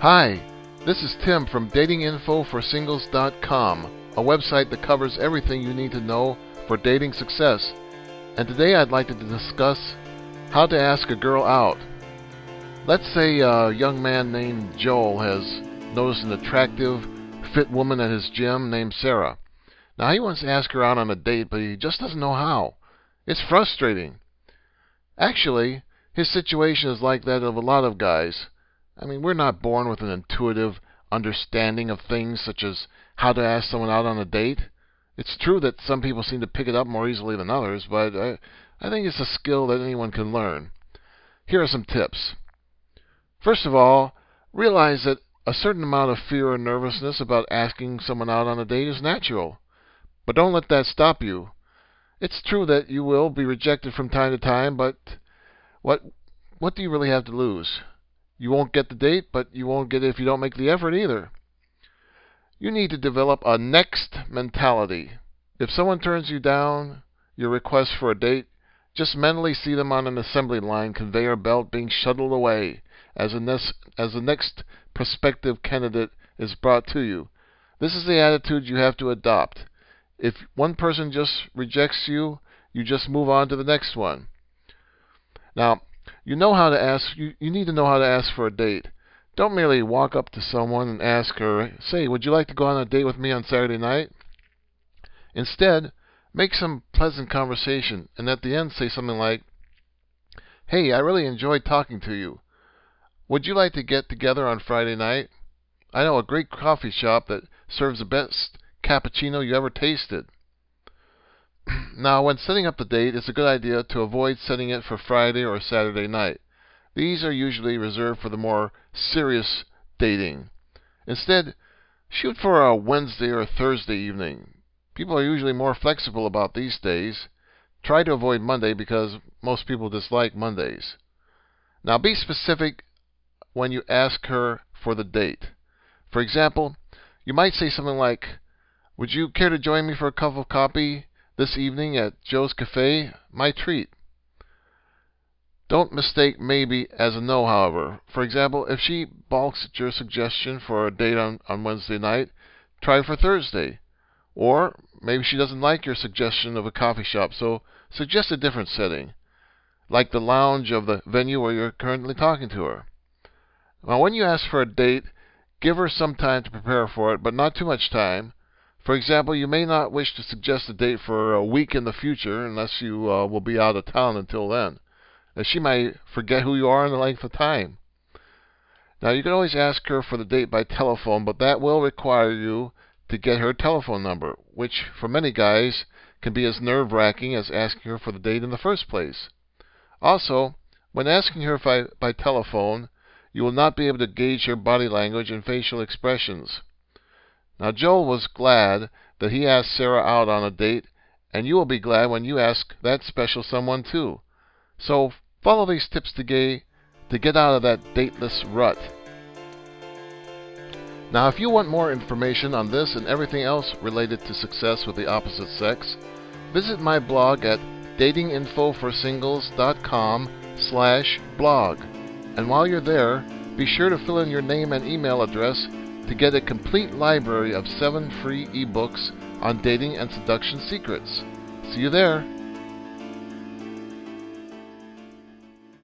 Hi, this is Tim from datinginfoforsingles.com, a website that covers everything you need to know for dating success. And today I'd like to discuss how to ask a girl out. Let's say a young man named Joel has noticed an attractive, fit woman at his gym named Sarah. Now he wants to ask her out on a date, but he just doesn't know how. It's frustrating. Actually, his situation is like that of a lot of guys. I mean, we're not born with an intuitive understanding of things such as how to ask someone out on a date. It's true that some people seem to pick it up more easily than others, but I think it's a skill that anyone can learn. Here are some tips. First of all, realize that a certain amount of fear or nervousness about asking someone out on a date is natural. But don't let that stop you. It's true that you will be rejected from time to time, but what do you really have to lose? You won't get the date, but you won't get it if you don't make the effort either. You need to develop a next mentality. If someone turns you down, your request for a date, just mentally see them on an assembly line conveyor belt being shuttled away as the next prospective candidate is brought to you. This is the attitude you have to adopt. If one person just rejects you, you just move on to the next one. Now, you need to know how to ask for a date. Don't merely walk up to someone and ask her, say, would you like to go on a date with me on Saturday night? Instead, make some pleasant conversation, and at the end say something like, hey, I really enjoyed talking to you. Would you like to get together on Friday night? I know a great coffee shop that serves the best cappuccino you ever tasted. Now, when setting up the date, it's a good idea to avoid setting it for Friday or Saturday night. These are usually reserved for the more serious dating. Instead, shoot for a Wednesday or Thursday evening. People are usually more flexible about these days. Try to avoid Monday because most people dislike Mondays. Now, be specific when you ask her for the date. For example, you might say something like, would you care to join me for a cup of coffee this evening at Joe's Cafe? My treat. Don't mistake maybe as a no, however. For example, if she balks at your suggestion for a date on Wednesday night, try for Thursday. Or maybe she doesn't like your suggestion of a coffee shop, so suggest a different setting, like the lounge of the venue where you're currently talking to her. Now, when you ask for a date, give her some time to prepare for it, but not too much time. For example, you may not wish to suggest a date for a week in the future unless you will be out of town until then. She might forget who you are in the length of time. Now, you can always ask her for the date by telephone, but that will require you to get her telephone number, which for many guys can be as nerve-wracking as asking her for the date in the first place. Also, when asking her by telephone, you will not be able to gauge her body language and facial expressions. Now, Joel was glad that he asked Sarah out on a date, and you will be glad when you ask that special someone too. So follow these tips to get out of that dateless rut. Now, if you want more information on this and everything else related to success with the opposite sex, visit my blog at datinginfoforsingles.com/blog. And while you're there, be sure to fill in your name and email address to get a complete library of 7 free ebooks on dating and seduction secrets. See you there.